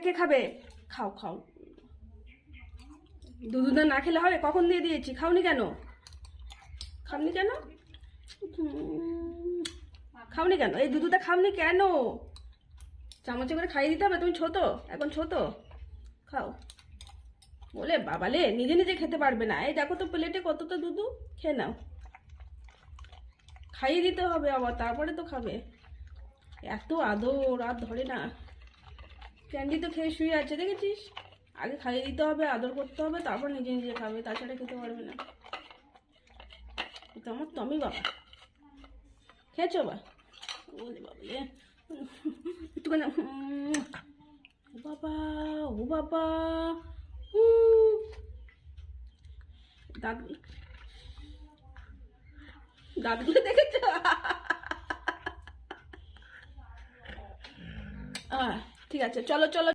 কে খাবে? খাও খাও। দুধটা না খেলে হবে? কখন দিয়ে দিয়েছি, খাওনি কেন? খাওনি কেন? খাওনি কেন? এই দুধটা খাওনি কেন? চামচে করে খাইয়ে দিতে হবে, তুমি ছোট, এখন ছোট। খাও। বলে বাবালে, নিজে নিজে খেতে পারবে না। এই দেখো তো প্লেটে কতটা দুধ, খেয়ে নাও। খাইয়ে দিতে হবে আবার, তারপরে তো খাবে। এত আদর আর ধরে না। ক্যান্ডি তো খেয়ে শুয়ে আছে, দেখেছিস? আগে খাইয়ে দিতে হবে, আদর করতে হবে, তারপর নিজে নিজে খাবে, তাছাড়া খেতে পারবে না। তো আমার টমি বাবা খেয়েছো বা? বলে বাবলে একটুখানি। ও বাবা, ও বাবা, দাঁতগুলো, দাঁতগুলো দেখেছো? ঠিক আছে, চলো চলো।